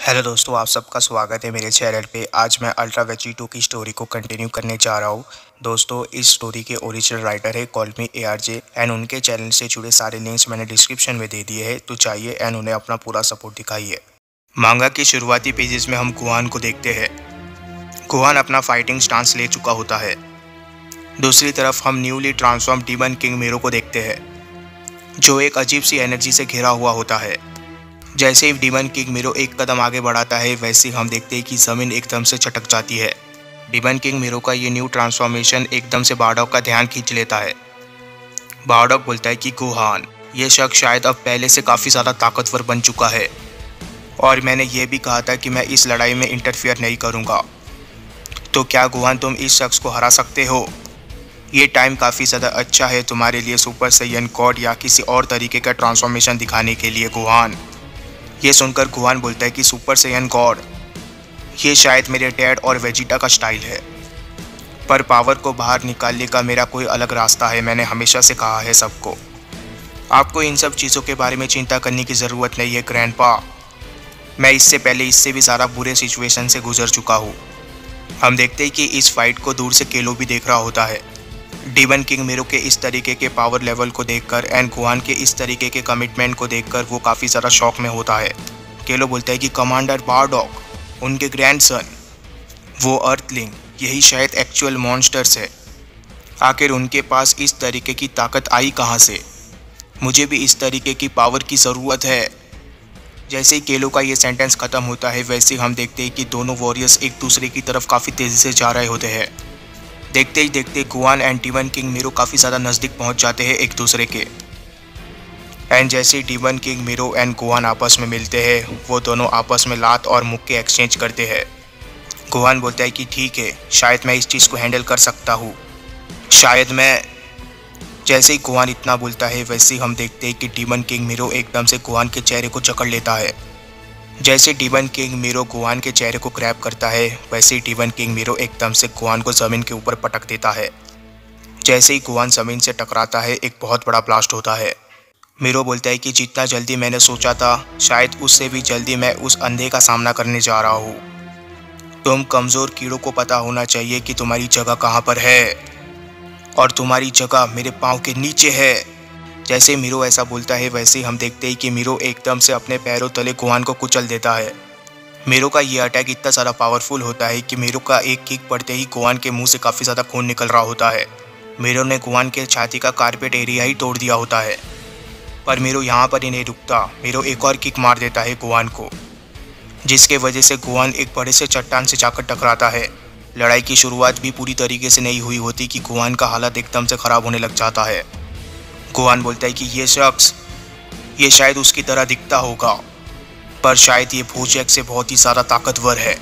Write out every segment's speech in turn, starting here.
Hello दोस्तों, आप सबका स्वागत है मेरे चैनल पे। आज मैं अल्ट्रा वेजिटो की स्टोरी को कंटिन्यू करने जा रहा हूँ। दोस्तों, इस स्टोरी के ओरिजिनल राइटर है कॉल मी ARJ एंड उनके चैनल से जुड़े सारे लिंक्स मैंने डिस्क्रिप्शन में दे दिए हैं, तो चाहिए एंड उन्हें अपना पूरा सपोर्ट दिखाइए। मांगा के शुरुआती पेजेस में हम गुहान को देखते हैं। गुहान अपना फाइटिंग स्टांस ले चुका होता है। दूसरी तरफ हम newly transform demon king Miro को देखते हैं, जो एक अजीब सी एनर्जी से घिरा हुआ होता है। जैसे ही डीमन किंग मीरो एक कदम आगे बढ़ाता है, वैसे ही हम देखते हैं कि ज़मीन एकदम से चटक जाती है। डीमन किंग मीरो का ये न्यू ट्रांसफॉर्मेशन एकदम से बारडॉग का ध्यान खींच लेता है। बारडॉग बोलता है कि गुहान, ये शख्स शायद अब पहले से काफ़ी ज़्यादा ताकतवर बन चुका है, और मैंने ये भी कहा था कि मैं इस लड़ाई में इंटरफियर नहीं करूँगा। तो क्या गुहान, तुम इस शख्स को हरा सकते हो? ये टाइम काफ़ी ज़्यादा अच्छा है तुम्हारे लिए सुपर सैयन गॉड या किसी और तरीके का ट्रांसफॉर्मेशन दिखाने के लिए गुहान। ये सुनकर गुहान बोलता है कि सुपर सैयन गॉड, ये शायद मेरे डैड और वेजिटा का स्टाइल है, पर पावर को बाहर निकालने का मेरा कोई अलग रास्ता है। मैंने हमेशा से कहा है सबको, आपको इन सब चीज़ों के बारे में चिंता करने की ज़रूरत नहीं है ग्रैंडपा। मैं इससे पहले इससे भी ज़्यादा बुरे सिचुएशन से गुजर चुका हूँ। हम देखते हैं कि इस फाइट को दूर से केलो भी देख रहा होता है। डीमन किंग मीरो के इस तरीके के पावर लेवल को देखकर एंड गुहान के इस तरीके के कमिटमेंट को देखकर वो काफ़ी ज़्यादा शॉक में होता है। केलो बोलता है कि कमांडर बारडॉग, उनके ग्रैंडसन, वो अर्थलिंग, यही शायद एक्चुअल मॉन्स्टर्स है। आखिर उनके पास इस तरीके की ताकत आई कहाँ से? मुझे भी इस तरीके की पावर की ज़रूरत है। जैसे ही केलो का ये सेंटेंस ख़त्म होता है, वैसे ही हम देखते हैं कि दोनों वॉरियर्स एक दूसरे की तरफ काफ़ी तेज़ी से जा रहे होते हैं। देखते ही देखते Gohan and demon king Miro काफ़ी ज़्यादा नज़दीक पहुंच जाते हैं एक दूसरे के। एंड जैसे ही डीमन किंग मीरो एंड गुहान आपस में मिलते हैं, वो दोनों आपस में लात और मुक्के एक्सचेंज करते हैं। गुहान बोलता है कि ठीक है, शायद मैं इस चीज़ को हैंडल कर सकता हूँ, शायद मैं। जैसे ही गुहान इतना बोलता है, वैसे ही हम देखते हैं कि डीमन किंग मीरो एकदम से गुहान के चेहरे को जकड़ लेता है। जैसे डीमन किंग मीरो गुहान के चेहरे को ग्रैब करता है, वैसे ही डीमन किंग मीरो एकदम से गुहान को ज़मीन के ऊपर पटक देता है। जैसे ही गुहान ज़मीन से टकराता है, एक बहुत बड़ा ब्लास्ट होता है। मीरो बोलता है कि जितना जल्दी मैंने सोचा था, शायद उससे भी जल्दी मैं उस अंधे का सामना करने जा रहा हूँ। तुम कमज़ोर कीड़ों को पता होना चाहिए कि तुम्हारी जगह कहाँ पर है, और तुम्हारी जगह मेरे पाँव के नीचे है। जैसे मीरो ऐसा बोलता है, वैसे ही हम देखते हैं कि मीरो एकदम से अपने पैरों तले गुहान को कुचल देता है। मीरो का ये अटैक इतना ज़्यादा पावरफुल होता है कि मीरो का एक किक पड़ते ही गुहान के मुंह से काफ़ी ज़्यादा खून निकल रहा होता है। मीरो ने गुहान के छाती का कारपेट एरिया ही तोड़ दिया होता है। पर मीरो यहाँ पर ही नहीं रुकता। मीरो एक और किक मार देता है गुहान को, जिसके वजह से गुहान एक बड़े से चट्टान से जाकर टकराता है। लड़ाई की शुरुआत भी पूरी तरीके से नहीं हुई होती कि गुहान का हालत एकदम से ख़राब होने लग जाता है। गुहान बोलता है कि ये शख्स, ये शायद उसकी तरह दिखता होगा, पर शायद ये भोजैक से बहुत ही ज़्यादा ताकतवर है।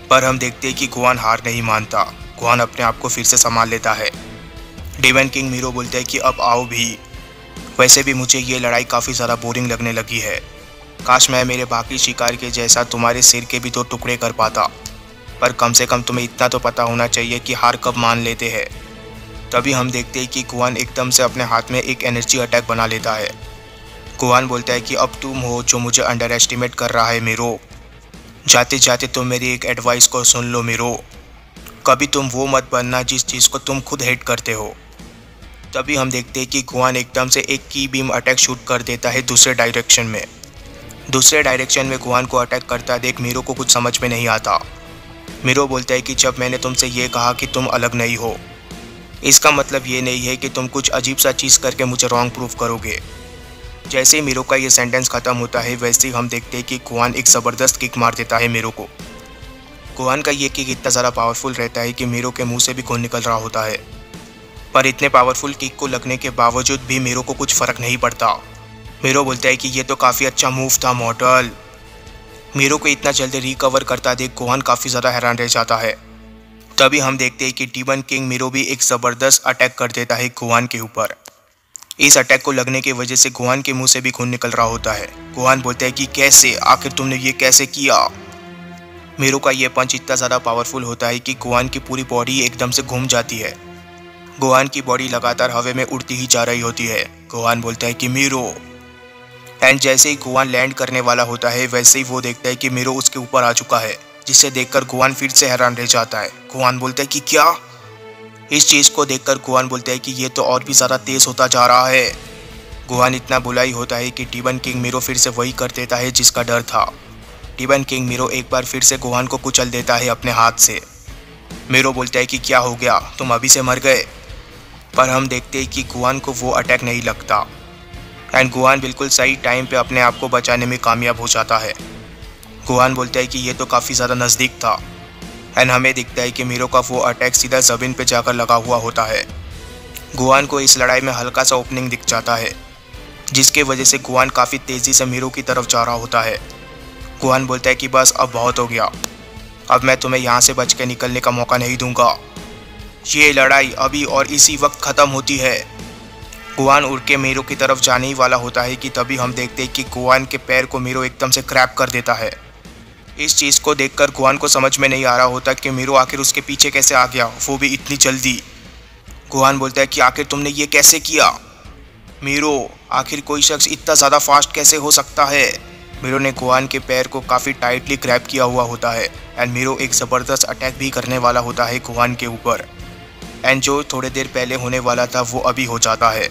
पर हम देखते हैं कि गुहान हार नहीं मानता। गुहान अपने आप को फिर से संभाल लेता है। डीमन किंग मीरो बोलता है कि अब आओ भी। वैसे भी मुझे ये लड़ाई काफ़ी ज़्यादा बोरिंग लगने लगी है। काश मैं मेरे बाकी शिकार के जैसा तुम्हारे सिर के भी 2 टुकड़े कर पाता, पर कम से कम तुम्हें इतना तो पता होना चाहिए कि हार कब मान लेते हैं। तभी हम देखते हैं कि गुहान एकदम से अपने हाथ में एक एनर्जी अटैक बना लेता है। गुहान बोलता है कि अब तुम हो जो मुझे अंडर एस्टिमेट कर रहा है मीरो। जाते जाते तुम मेरी एक एडवाइस को सुन लो मीरो, कभी तुम वो मत बनना जिस चीज़ को तुम खुद हेट करते हो। तभी हम देखते हैं कि गुहान एकदम से एक की बीम अटैक शूट कर देता है दूसरे डायरेक्शन में। दूसरे डायरेक्शन में गुहान को अटैक करता देख मीरो को कुछ समझ में नहीं आता। मीरो बोलता है कि जब मैंने तुमसे ये कहा कि तुम अलग नहीं हो, इसका मतलब ये नहीं है कि तुम कुछ अजीब सा चीज़ करके मुझे रॉन्ग प्रूफ करोगे। जैसे ही मीरो का ये सेंटेंस ख़त्म होता है, वैसे ही हम देखते हैं कि गुहान एक ज़बरदस्त किक मार देता है मीरो को। गुहान का ये किक इतना ज़्यादा पावरफुल रहता है कि मीरो के मुंह से भी खून निकल रहा होता है। पर इतने पावरफुल किक को लगने के बावजूद भी मीरो को कुछ फ़र्क नहीं पड़ता। मीरो बोलता है कि ये तो काफ़ी अच्छा मूव था मॉडल। मीरो को इतना जल्दी रिकवर करता देख गुहान काफ़ी ज़्यादा हैरान रह जाता है। तभी हम देखते हैं कि डीमन किंग मीरो भी एक ज़बरदस्त अटैक कर देता है गुहान के ऊपर। इस अटैक को लगने की वजह से गुहान के मुंह से भी खून निकल रहा होता है। गुहान बोलता है कि कैसे, आखिर तुमने ये कैसे किया? मीरो का ये पंच इतना ज़्यादा पावरफुल होता है कि गुहान की पूरी बॉडी एकदम से घूम जाती है। गुहान की बॉडी लगातार हवा में उड़ती ही जा रही होती है। गुहान बोलता है कि मीरो, एंड जैसे ही गुआन लैंड करने वाला होता है वैसे ही वो देखता है कि मीरो उसके ऊपर आ चुका है, जिसे देखकर गुआन फिर से हैरान रह जाता है। गुआन बोलता है कि क्या? इस चीज़ को देखकर गुआन बोलता है कि ये तो और भी ज़्यादा तेज़ होता जा रहा है। गुआन इतना बुलाई होता है कि डिमन किंग मीरो फिर से वही कर देता है जिसका डर था। डिमन किंग मीरो एक बार फिर से गुआन को कुचल देता है अपने हाथ से। मीरो बोलता है कि क्या हो गया, तुम अभी से मर गए? पर हम देखते हैं कि गुआन को वो अटैक नहीं लगता एंड गुआन बिल्कुल सही टाइम पे अपने आप को बचाने में कामयाब हो जाता है। गुआन बोलता है कि ये तो काफ़ी ज़्यादा नज़दीक था एंड हमें दिखता है कि मीरो का वो अटैक सीधा ज़मीन पे जाकर लगा हुआ होता है। गुआन को इस लड़ाई में हल्का सा ओपनिंग दिख जाता है, जिसके वजह से गुआन काफ़ी तेज़ी से मीरो की तरफ जा रहा होता है। गुआन बोलता है कि बस अब बहुत हो गया, अब मैं तुम्हें यहाँ से बच के निकलने का मौका नहीं दूंगा। ये लड़ाई अभी और इसी वक्त ख़त्म होती है। गुआन उड़ के मीरो की तरफ जाने ही वाला होता है कि तभी हम देखते हैं कि गुआन के पैर को मीरो एकदम से क्रैप कर देता है। इस चीज़ को देखकर गुआन को समझ में नहीं आ रहा होता कि मीरो आखिर उसके पीछे कैसे आ गया, वो भी इतनी जल्दी। गुआन बोलता है कि आखिर तुमने ये कैसे किया? मीरो, आखिर कोई शख्स इतना ज़्यादा फास्ट कैसे हो सकता है? मीरो ने गुआन के पैर को काफ़ी टाइटली ग्रैब किया हुआ होता है एंड मीरो एक ज़बरदस्त अटैक भी करने वाला होता है गुआन के ऊपर। एंड जो थोड़ी देर पहले होने वाला था वो अभी हो जाता है।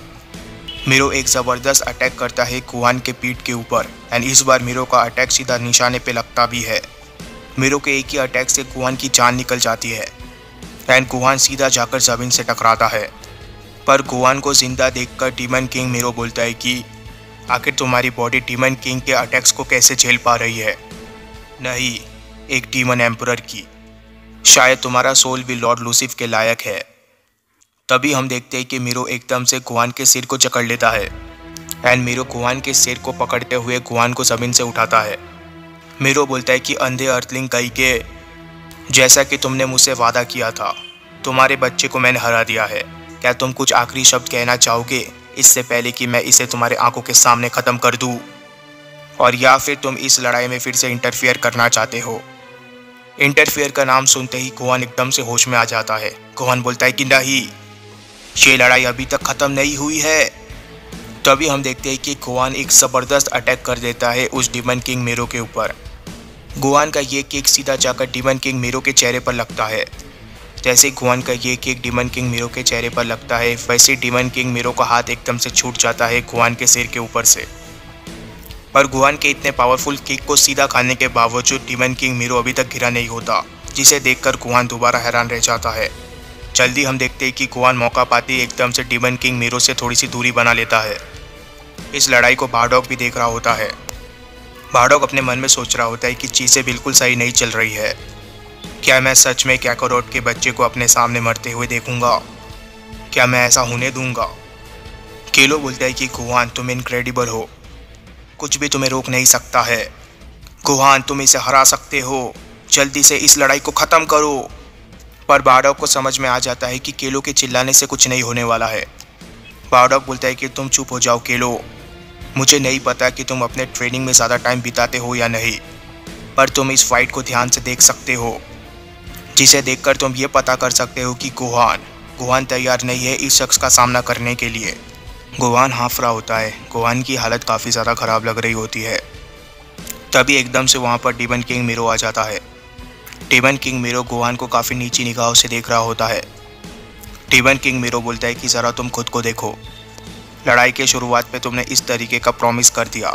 मीरो एक ज़बरदस्त अटैक करता है गुआन के पीठ के ऊपर एंड इस बार मीरो का अटैक सीधा निशाने पे लगता भी है। मीरो के एक ही अटैक से गुआन की जान निकल जाती है एंड गुआन सीधा जाकर ज़मीन से टकराता है। पर गुआन को जिंदा देखकर डीमन किंग मीरो बोलता है कि आखिर तुम्हारी बॉडी डीमन किंग के अटैक्स को कैसे झेल पा रही है? नहीं, एक डीमन एम्परर की। शायद तुम्हारा सोल भी लॉर्ड लूसिफ के लायक है। तभी हम देखते हैं कि मीरो एकदम से गुआन के सिर को जकड़ लेता है एंड मीरो गुआन के सिर को पकड़ते हुए गुआन को ज़मीन से उठाता है। मीरो बोलता है कि अंधे अर्थलिंग कही के, जैसा कि तुमने मुझसे वादा किया था, तुम्हारे बच्चे को मैंने हरा दिया है। क्या तुम कुछ आखिरी शब्द कहना चाहोगे इससे पहले कि मैं इसे तुम्हारे आंखों के सामने ख़त्म कर दूँ? और या फिर तुम इस लड़ाई में फिर से इंटरफियर करना चाहते हो? इंटरफियर का नाम सुनते ही गुआन एकदम से होश में आ जाता है। गुआन बोलता है कि नहीं, ये लड़ाई अभी तक ख़त्म नहीं हुई है। तभी हम देखते हैं कि गुआन एक ज़बरदस्त अटैक कर देता है उस डीमन किंग मीरो के ऊपर। गुआन का ये किक सीधा जाकर डीमन किंग मीरो के चेहरे पर लगता है। जैसे गुआन का ये किक डीमन किंग मीरो के चेहरे पर लगता है वैसे डीमन किंग मीरो का हाथ एकदम से छूट जाता है गुआन के सिर के ऊपर से। पर गुआन के इतने पावरफुल किक को सीधा खाने के बावजूद डीमन किंग मीरो अभी तक गिरा नहीं होता, जिसे देखकर गुआन दोबारा हैरान रह जाता है। जल्दी हम देखते हैं कि गुआन मौका पाते ही एकदम से डीमन किंग मीरो से थोड़ी सी दूरी बना लेता है। इस लड़ाई को बारडॉग भी देख रहा होता है। बारडॉग अपने मन में सोच रहा होता है कि चीज़ें बिल्कुल सही नहीं चल रही है। क्या मैं सच में कैकारोट के बच्चे को अपने सामने मरते हुए देखूंगा? क्या मैं ऐसा होने दूंगा? केलो बोलता है कि गुआन, तुम इनक्रेडिबल हो, कुछ भी तुम्हें रोक नहीं सकता है। गुआन, तुम इसे हरा सकते हो, जल्दी से इस लड़ाई को ख़त्म करो। पर बारडॉग को समझ में आ जाता है कि केलो के चिल्लाने से कुछ नहीं होने वाला है। बारडॉग बोलता है कि तुम चुप हो जाओ केलो, मुझे नहीं पता कि तुम अपने ट्रेनिंग में ज़्यादा टाइम बिताते हो या नहीं, पर तुम इस फाइट को ध्यान से देख सकते हो, जिसे देखकर तुम ये पता कर सकते हो कि गुआन तैयार नहीं है इस शख्स का सामना करने के लिए। गुआन हाँफ रहा होता है। गुआन की हालत काफ़ी ज़्यादा ख़राब लग रही होती है। तभी एकदम से वहाँ पर डीमन किंग मीरो आ जाता है। डीमन किंग मीरो गुआन को काफ़ी नीची निगाहों से देख रहा होता है। डीमन किंग मीरो बोलता है कि ज़रा तुम खुद को देखो, लड़ाई के शुरुआत पे तुमने इस तरीके का प्रॉमिस कर दिया,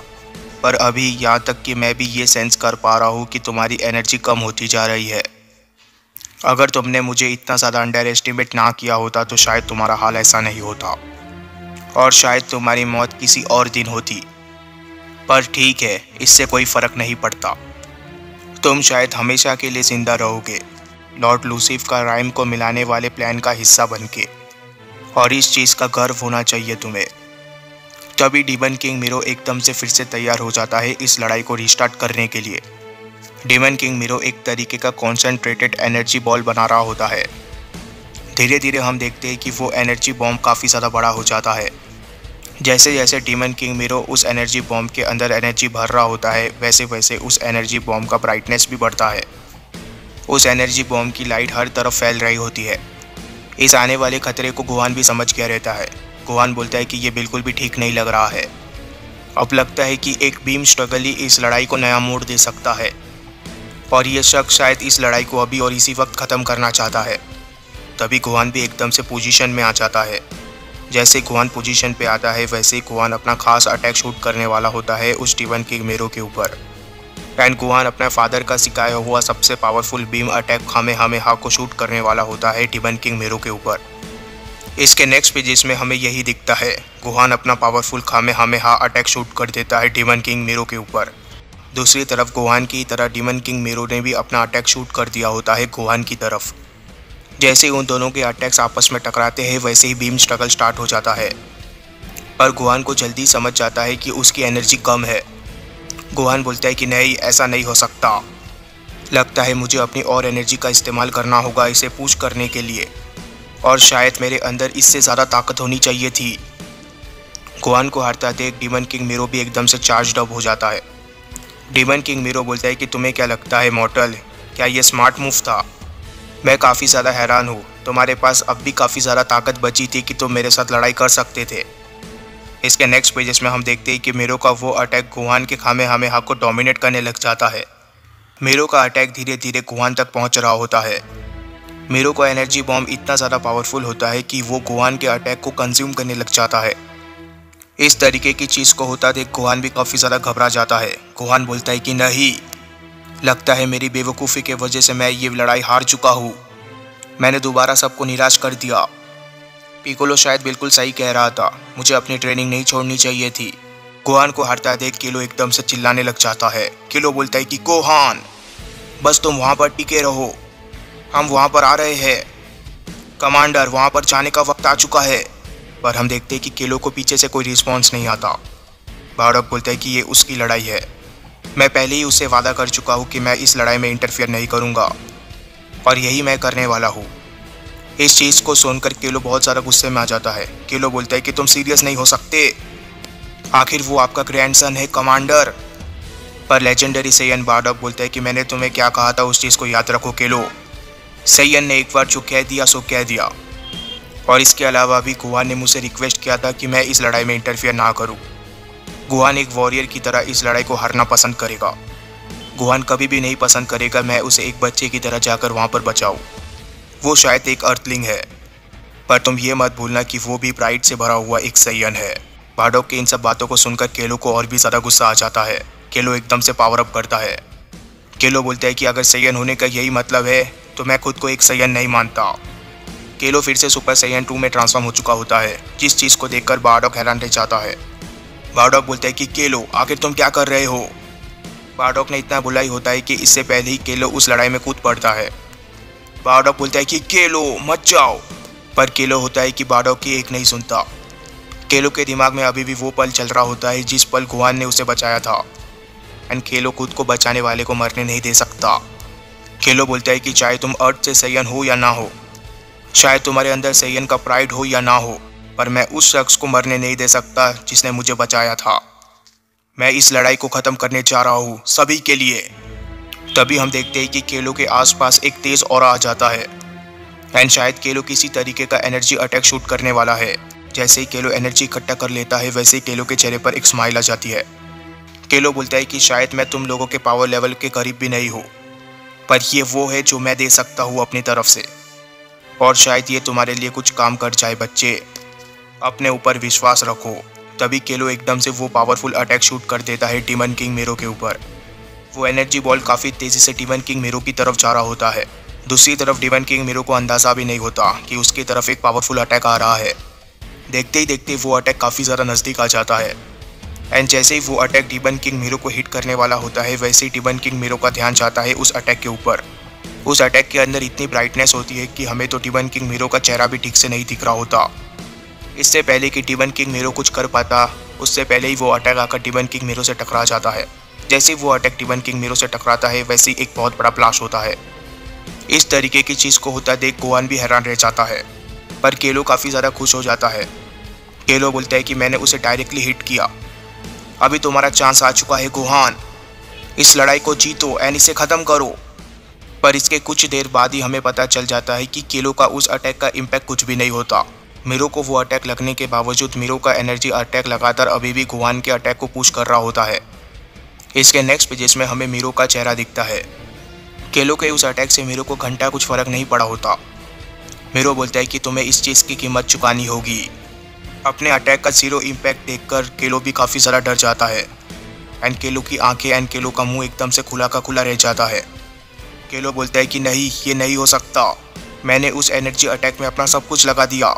पर अभी यहाँ तक कि मैं भी ये सेंस कर पा रहा हूँ कि तुम्हारी एनर्जी कम होती जा रही है। अगर तुमने मुझे इतना ज़्यादा अंडर एस्टिमेट ना किया होता तो शायद तुम्हारा हाल ऐसा नहीं होता और शायद तुम्हारी मौत किसी और दिन होती। पर ठीक है, इससे कोई फ़र्क नहीं पड़ता, तुम शायद हमेशा के लिए ज़िंदा रहोगे लॉर्ड लूसिफ का राइम को मिलाने वाले प्लान का हिस्सा बनके, और इस चीज़ का गर्व होना चाहिए तुम्हें। तभी डीमन किंग मीरो एकदम से फिर से तैयार हो जाता है इस लड़ाई को रीस्टार्ट करने के लिए। डीमन किंग मीरो एक तरीके का कॉन्सेंट्रेटेड एनर्जी बॉल बना रहा होता है। धीरे धीरे हम देखते हैं कि वो एनर्जी बॉम्ब काफ़ी ज़्यादा बड़ा हो जाता है। जैसे जैसे डीमन किंग मीरो उस एनर्जी बॉम्ब के अंदर एनर्जी भर रहा होता है वैसे वैसे उस एनर्जी बॉम्ब का ब्राइटनेस भी बढ़ता है। उस एनर्जी बॉम्ब की लाइट हर तरफ फैल रही होती है। इस आने वाले खतरे को गुआन भी समझ गया रहता है। गुआन बोलता है कि ये बिल्कुल भी ठीक नहीं लग रहा है। अब लगता है कि एक बीम स्ट्रगल ही इस लड़ाई को नया मोड़ दे सकता है और ये शख्स शायद इस लड़ाई को अभी और इसी वक्त ख़त्म करना चाहता है। तभी गुहान भी एकदम से पोजीशन में आ जाता है। जैसे गुहान पोजीशन पे आता है वैसे ही गुहान अपना खास अटैक शूट करने वाला होता है उस टिबन किंग मेरो के ऊपर। एंड गुहान अपने फादर का सिखाया हुआ सबसे पावरफुल बीम अटैक कामेहामेहा को शूट करने वाला होता है टिबन किंग मेरो के ऊपर। इसके नेक्स्ट पेजेस में हमें यही दिखता है, गुहान अपना पावरफुल कामेहामेहा अटैक शूट कर देता है टिबन किंग मेरो के ऊपर। दूसरी तरफ गुहान की तरह टिबन किंग मेरो ने भी अपना अटैक शूट कर दिया होता है गुहान की तरफ। जैसे उन दोनों के अटैक्स आपस में टकराते हैं वैसे ही बीम स्ट्रगल स्टार्ट हो जाता है, पर गुहान को जल्दी समझ जाता है कि उसकी एनर्जी कम है। गुहान बोलता है कि नहीं, ऐसा नहीं हो सकता, लगता है मुझे अपनी और एनर्जी का इस्तेमाल करना होगा इसे पुश करने के लिए, और शायद मेरे अंदर इससे ज़्यादा ताकत होनी चाहिए थी। गुहान को हारता देख टिबन किंग मेरो भी एकदम से चार्ज अप हो जाता है। टिबन किंग मेरो बोलता है कि तुम्हें क्या लगता है मॉर्टल, क्या ये स्मार्ट मूव था? मैं काफ़ी ज़्यादा हैरान हूँ, तुम्हारे पास अब भी काफ़ी ज़्यादा ताकत बची थी कि तुम मेरे साथ लड़ाई कर सकते थे। इसके नेक्स्ट पेजेस में हम देखते हैं कि मेरो का वो अटैक गुहान के कामेहामेहा को डोमिनेट करने लग जाता है। मेरो का अटैक धीरे धीरे गुहान तक पहुँच रहा होता है। मेरो का एनर्जी बॉम्ब इतना ज़्यादा पावरफुल होता है कि वो गुहान के अटैक को कंज्यूम करने लग जाता है। इस तरीके की चीज़ को होता देख गुहान भी काफ़ी ज़्यादा घबरा जाता है। गुहान बोलता है कि नहीं, लगता है मेरी बेवकूफ़ी के वजह से मैं ये लड़ाई हार चुका हूँ, मैंने दोबारा सबको निराश कर दिया। पिकोलो शायद बिल्कुल सही कह रहा था, मुझे अपनी ट्रेनिंग नहीं छोड़नी चाहिए थी। गुहान को हारता देख किलो एकदम से चिल्लाने लग जाता है। किलो बोलता है कि गोहान, बस तुम वहाँ पर टिके रहो, हम वहाँ पर आ रहे हैं। कमांडर, वहाँ पर जाने का वक्त आ चुका है। पर हम देखते हैं कि किलो को पीछे से कोई रिस्पॉन्स नहीं आता। बारक बोलता है कि ये उसकी लड़ाई है, मैं पहले ही उससे वादा कर चुका हूँ कि मैं इस लड़ाई में इंटरफियर नहीं करूँगा, और यही मैं करने वाला हूँ। इस चीज़ को सुनकर किलो बहुत ज़्यादा गुस्से में आ जाता है। किलो बोलता है कि तुम सीरियस नहीं हो सकते, आखिर वो आपका ग्रैंडसन है कमांडर। पर लेजेंडरी सैयन बारक बोलता है कि मैंने तुम्हें क्या कहा था उस चीज़ को याद रखो किलो। सैयन ने एक बार जो कह दिया सो कह दिया, और इसके अलावा भी गुहान ने मुझसे रिक्वेस्ट किया था कि मैं इस लड़ाई में इंटरफियर ना करूं। गुहान एक वॉरियर की तरह इस लड़ाई को हारना पसंद करेगा। गुहान कभी भी नहीं पसंद करेगा मैं उसे एक बच्चे की तरह जाकर वहां पर बचाऊं। वो शायद एक अर्थलिंग है, पर तुम ये मत भूलना कि वो भी प्राइड से भरा हुआ एक सैयन है। बारडॉक की इन सब बातों को सुनकर केलो को और भी ज़्यादा गुस्सा आ जाता है। केलो एकदम से पावर अप करता है। केलो बोलता है कि अगर सैयन होने का यही मतलब है तो मैं खुद को एक सैयन नहीं मानता। केलो फिर से सुपर सैयन 2 में ट्रांसफॉर्म हो चुका होता है, जिस चीज़ को देखकर बारडॉक हैरान रह जाता है। बारडॉक बोलता है कि केलो, आखिर तुम क्या कर रहे हो? बारडॉक ने इतना बुलाई होता है कि इससे पहले ही केलो उस लड़ाई में कूद पड़ता है। बारडॉक बोलता है कि केलो मत जाओ, पर केलो होता है कि बारडॉक की एक नहीं सुनता। केलो के दिमाग में अभी भी वो पल चल रहा होता है जिस पल गुहान ने उसे बचाया था, एंड केलो खुद को बचाने वाले को मरने नहीं दे सकता। केलो बोलता है कि चाहे तुम अर्थ से सैयन हो या ना हो, शायद तुम्हारे अंदर सैयन का प्राइड हो या ना हो, पर मैं उस शख्स को मरने नहीं दे सकता जिसने मुझे बचाया था। मैं इस लड़ाई को ख़त्म करने जा रहा हूँ सभी के लिए। तभी हम देखते हैं कि केलो के आसपास एक तेज़ ऑरा आ जाता है, एंड शायद केलो किसी तरीके का एनर्जी अटैक शूट करने वाला है। जैसे ही केलो एनर्जी इकट्ठा कर लेता है वैसे ही केलो के चेहरे पर एक स्माइल आ जाती है। केलो बोलता है कि शायद मैं तुम लोगों के पावर लेवल के करीब भी नहीं हूँ, पर ये वो है जो मैं दे सकता हूँ अपनी तरफ से, और शायद ये तुम्हारे लिए कुछ काम कर जाए। बच्चे, अपने ऊपर विश्वास रखो। तभी केलो एकदम से वो पावरफुल अटैक शूट कर देता है टिबन किंग मेरो के ऊपर। वो एनर्जी बॉल काफ़ी तेज़ी से टिबन किंग मेरो की तरफ जा रहा होता है। दूसरी तरफ टिबन किंग मेरो को अंदाज़ा भी नहीं होता कि उसकी तरफ एक पावरफुल अटैक आ रहा है। देखते ही देखते वो अटैक काफ़ी ज़्यादा नज़दीक आ जाता है, एंड जैसे ही वो अटैक टिबन किंग मेरो को हिट करने वाला होता है वैसे ही टिबन किंग मेरो का ध्यान जाता है उस अटैक के ऊपर। उस अटैक के अंदर इतनी ब्राइटनेस होती है कि हमें तो टिबन किंग मेरो का चेहरा भी ठीक से नहीं दिख रहा होता। इससे पहले कि टिबन किंग मेरो कुछ कर पाता, उससे पहले ही वो अटैक आकर टिबन किंग मेरो से टकरा जाता है। जैसे ही वो अटैक टिबन किंग मेरो से टकराता है वैसे ही एक बहुत बड़ा ब्लास्ट होता है। इस तरीके की चीज़ को होता देख गुहान भी हैरान रह जाता है, पर केलो काफ़ी ज़्यादा खुश हो जाता है। केलो बोलता है कि मैंने उसे डायरेक्टली हिट किया, अभी तुम्हारा चांस आ चुका है गुहान, इस लड़ाई को जीतो एंड इसे ख़त्म करो। पर इसके कुछ देर बाद ही हमें पता चल जाता है कि केलो का उस अटैक का इम्पैक्ट कुछ भी नहीं होता। मीरो को वो अटैक लगने के बावजूद मीरो का एनर्जी अटैक लगातार अभी भी गुहान के अटैक को पुश कर रहा होता है। इसके नेक्स्ट पेजेस में हमें मीरो का चेहरा दिखता है। केलो के उस अटैक से मीरो को घंटा कुछ फर्क नहीं पड़ा होता। मीरो बोलता है कि तुम्हें इस चीज़ की कीमत चुकानी होगी। अपने अटैक का जीरो इम्पैक्ट देखकर केलो भी काफ़ी ज़्यादा डर जाता है एंड केलो की आंखें एंड केलो का मुंह एकदम से खुला का खुला रह जाता है। केलो बोलता है कि नहीं, ये नहीं हो सकता, मैंने उस एनर्जी अटैक में अपना सब कुछ लगा दिया।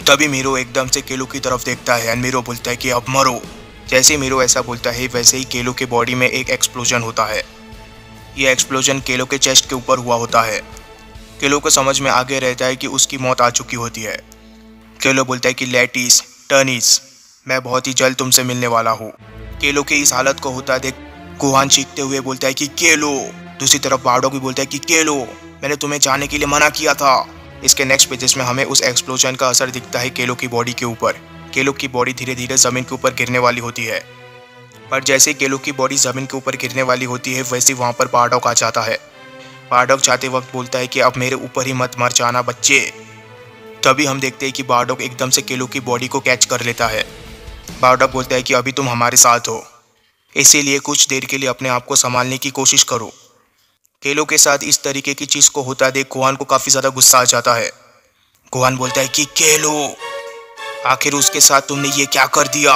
तभी मीरो एकदम से केलो की तरफ देखता है एंड मीरो बोलता है कि अब मरो। जैसे मीरो ऐसा बोलता है वैसे ही केलो के बॉडी में एक एक्सप्लोजन होता है। यह एक्सप्लोजन केलो के चेस्ट के ऊपर हुआ होता है। केलो को समझ में आगे रहता है कि उसकी मौत आ चुकी होती है। केलो बोलता है कि लेटिस टर्निस, मैं बहुत ही जल्द तुमसे मिलने वाला हूँ। केलो के इस हालत को होता देख गुहान चीखते हुए बोलता है कि केलो। दूसरी तरफ बार्डोक भी बोलता है कि केलो, मैंने तुम्हें जाने के लिए मना किया था। इसके नेक्स्ट पेजेस में हमें उस एक्सप्लोजन का असर दिखता है केलो की बॉडी के ऊपर। केलो की बॉडी धीरे धीरे ज़मीन के ऊपर गिरने वाली होती है, पर जैसे केलो की बॉडी ज़मीन के ऊपर गिरने वाली होती है वैसे वहाँ पर बार्डोक आ जाता है। बार्डोक जाते वक्त बोलता है कि अब मेरे ऊपर ही मत मर जाना बच्चे। तभी हम देखते हैं कि बार्डोक एकदम से केलो की बॉडी को कैच कर लेता है। बार्डोक बोलता है कि अभी तुम हमारे साथ हो, इसीलिए कुछ देर के लिए अपने आप को संभालने की कोशिश करो। केलो के साथ इस तरीके की चीज़ को होता देख गुहान को काफ़ी ज़्यादा गुस्सा आ जाता है। गुहान बोलता है कि केलो, आखिर उसके साथ तुमने ये क्या कर दिया।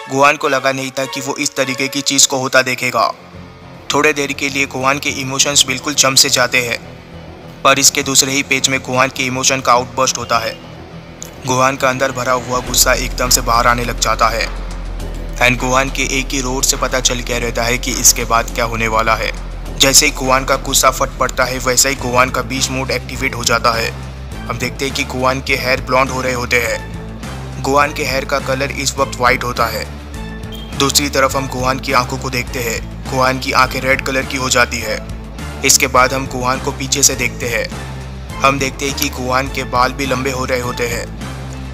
गुहान को लगा नहीं था कि वो इस तरीके की चीज़ को होता देखेगा। थोड़े देर के लिए गुहान के इमोशंस बिल्कुल जम से जाते हैं, पर इसके दूसरे ही पेज में गुहान के इमोशन का आउटबर्स्ट होता है। गुहान का अंदर भरा हुआ गुस्सा एकदम से बाहर आने लग जाता है एंड गुहान के एक ही रोड से पता चल गया रहता है कि इसके बाद क्या होने वाला है। जैसे ही गुहान का गुस्सा फट पड़ता है वैसे ही गुहान का बीच मोड एक्टिवेट हो जाता है। हम देखते हैं कि गुहान के हेयर ब्लॉन्ड हो रहे होते हैं। गुहान के हेयर का कलर इस वक्त वाइट होता है। दूसरी तरफ हम गुहान की आंखों को देखते हैं। गुहान की आंखें रेड कलर की हो जाती है। इसके बाद हम गुहान को पीछे से देखते हैं। हम देखते हैं कि गुहान के बाल भी लंबे हो रहे होते हैं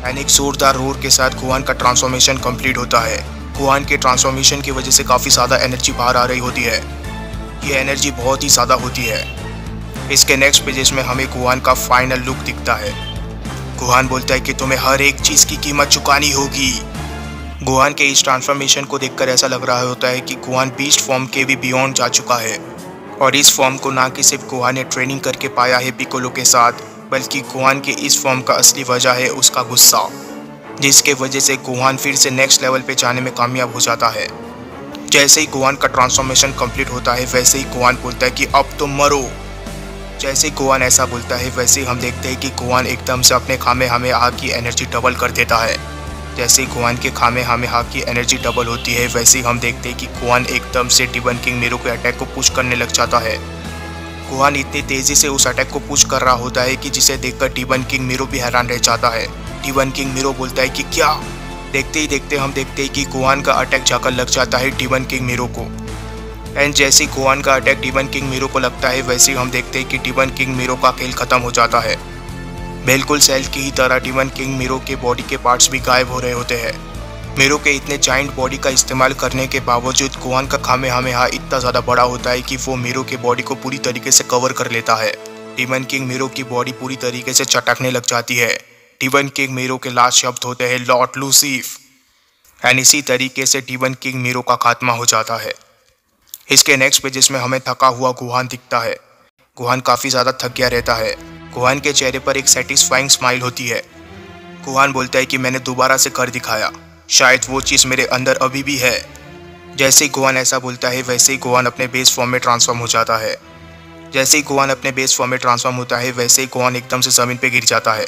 एंड एक जोरदार रोर के साथ गुहान का ट्रांसफॉर्मेशन कंप्लीट होता है। गुहान के ट्रांसफॉर्मेशन की वजह से काफ़ी ज़्यादा एनर्जी बाहर आ रही होती है। ये एनर्जी बहुत ही ज़्यादा होती है। इसके नेक्स्ट पेजेस में हमें गुहान का फाइनल लुक दिखता है। गुहान बोलता है कि तुम्हें हर एक चीज़ की कीमत चुकानी होगी। गुहान के इस ट्रांसफॉर्मेशन को देखकर ऐसा लग रहा होता है कि गुहान बीस्ट फॉर्म के भी बियॉन्ड जा चुका है और इस फॉर्म को ना कि सिर्फ गुहान ने ट्रेनिंग करके पाया है पिकोलो के साथ, बल्कि गुहान के इस फॉर्म का असली वजह है उसका गुस्सा, जिसके वजह से गुहान फिर से नेक्स्ट लेवल पे जाने में कामयाब हो जाता है। जैसे ही गुहान का ट्रांसफॉर्मेशन कंप्लीट होता है वैसे ही गुहान बोलता है कि अब तुम मरो। जैसे ही गुहान ऐसा बोलता है वैसे ही हम देखते हैं कि गुहान एकदम से अपने खामेहामेहा की एनर्जी डबल कर देता है। जैसे ही गुहान के खामेहामेहा की एनर्जी डबल होती है वैसे ही हम देखते हैं कि गुहान एकदम से डिमन किंग मीरो के अटैक को पुश करने लग जाता है। गुहान इतनी तेज़ी से उस अटैक को पुश कर रहा होता है कि जिसे देखकर डिमन किंग मीरो भी हैरान रह जाता है। डिमन किंग मीरो बोलता है कि क्या। देखते ही देखते हम देखते हैं कि गुहान का अटैक जाकर लग जाता है डिमन किंग मीरो को एंड जैसे ही गुहान का अटैक डिमन किंग मीरो को लगता है वैसे ही हम देखते हैं कि डिमन किंग मीरो का खेल खत्म हो जाता है। बिल्कुल सेल की ही तरह डिमन किंग मीरो के बॉडी के पार्ट्स भी गायब हो रहे होते हैं। मीरो के इतने जाइंट बॉडी का इस्तेमाल करने के बावजूद गुहान का खामेहामेहा इतना ज़्यादा बड़ा होता है कि वो मीरो के बॉडी को पूरी तरीके से कवर कर लेता है। डिमन किंग मीरो की बॉडी पूरी तरीके से चटकने लग जाती है। डिमन किंग मीरो के लास्ट शब्द होते हैं लॉर्ड लूसीफ एंड इसी तरीके से डिमन किंग मीरो का खात्मा हो जाता है। इसके नेक्स्ट पेजेस में हमें थका हुआ गुहान दिखता है। गुहान काफ़ी ज़्यादा थक गया रहता है। गुहान के चेहरे पर एक सेटिस्फाइंग स्माइल होती है। गुहान बोलता है कि मैंने दोबारा से कर दिखाया, शायद वो चीज़ मेरे अंदर अभी भी है। जैसे ही गुहान ऐसा बोलता है वैसे ही गुहान अपने बेस फॉर्म में ट्रांसफॉर्म हो जाता है। जैसे ही गुहान अपने बेस फॉर्म में ट्रांसफॉर्म होता है वैसे ही गुहान एकदम से ज़मीन पर गिर जाता है।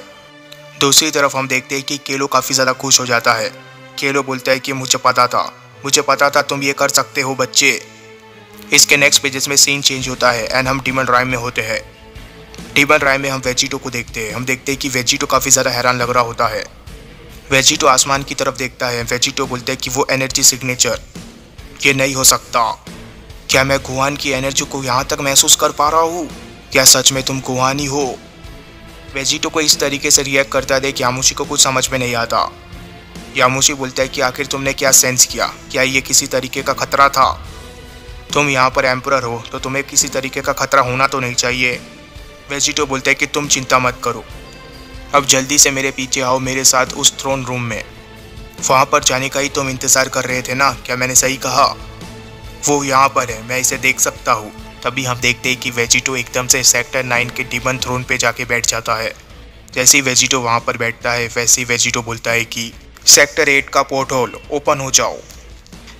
दूसरी तरफ हम देखते हैं कि केलो काफ़ी ज़्यादा खुश हो जाता है। केलो बोलता है कि मुझे पता था तुम ये कर सकते हो बच्चे। इसके नेक्स्ट पेजेस में सीन चेंज होता है एंड हम डिमन राइम में होते हैं। डिमन राइम में हम वेजिटो को देखते हैं। हम देखते हैं कि वेजिटो काफ़ी ज़्यादा हैरान लग रहा होता है। वेजिटो आसमान की तरफ देखता है। वेजिटो बोलते हैं कि वो एनर्जी सिग्नेचर, ये नहीं हो सकता। क्या मैं गुहान की एनर्जी को यहाँ तक महसूस कर पा रहा हूँ? क्या सच में तुम गुहान ही हो? वेजिटो को इस तरीके से रिएक्ट करता देख यामुशी को कुछ समझ में नहीं आता। यामुशी बोलता है कि आखिर तुमने क्या सेंस किया? क्या ये किसी तरीके का खतरा था? तुम यहाँ पर एम्परर हो तो तुम्हें किसी तरीके का खतरा होना तो नहीं चाहिए। वेजिटो बोलता है कि तुम चिंता मत करो। अब जल्दी से मेरे पीछे आओ, मेरे साथ उस थ्रोन रूम में। वहाँ पर जाने का ही तुम इंतज़ार कर रहे थे ना? क्या मैंने सही कहा? वो यहाँ पर है, मैं इसे देख सकता हूँ। तभी हम देखते हैं कि वेजिटो एकदम से सेक्टर 9 के डिमन थ्रोन पे जाके बैठ जाता है। जैसे ही वेजिटो वहाँ पर बैठता है, वैसे ही वेजिटो बोलता है कि सेक्टर 8 का पोर्ट होल ओपन हो जाओ।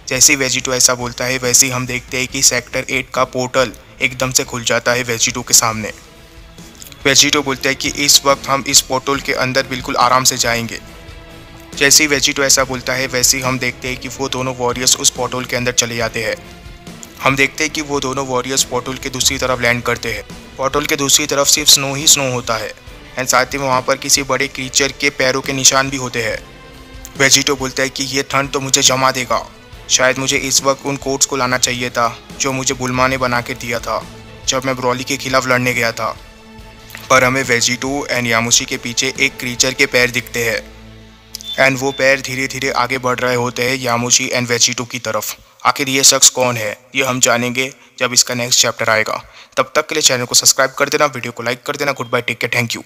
जैसे ही वेजिटो ऐसा बोलता है, वैसे ही हम देखते हैं कि सेक्टर 8 का पोर्टल एकदम से खुल जाता है वेजिटो के सामने। वेजिटो बोलता है कि इस वक्त हम इस पोर्टल के अंदर बिल्कुल आराम से जाएंगे। जैसे ही वेजिटो ऐसा बोलता है, वैसे ही हम देखते हैं कि वो दोनों वॉरियर्स उस पोर्टल के अंदर चले जाते हैं। हम देखते हैं कि वो दोनों वॉरियर्स पोर्टल के दूसरी तरफ लैंड करते हैं। पोर्टल के दूसरी तरफ सिर्फ स्नो ही स्नो होता है एंड साथ ही में वहाँ पर किसी बड़े क्रीचर के पैरों के निशान भी होते हैं। वेजिटो बोलता है कि ये ठंड तो मुझे जमा देगा। शायद मुझे इस वक्त उन कोट्स को लाना चाहिए था जो मुझे बुल्मा ने बना के दिया था जब मैं ब्रॉली के खिलाफ लड़ने गया था। पर हमें वेजिटो एंड यामुशी के पीछे एक क्रीचर के पैर दिखते हैं एंड वो पैर धीरे धीरे आगे बढ़ रहे होते हैं यामुशी एंड वेजिटो की तरफ। आखिर ये शख्स कौन है, ये हम जानेंगे जब इसका नेक्स्ट चैप्टर आएगा। तब तक के लिए चैनल को सब्सक्राइब कर देना, वीडियो को लाइक कर देना। Goodbye, take care, thank you.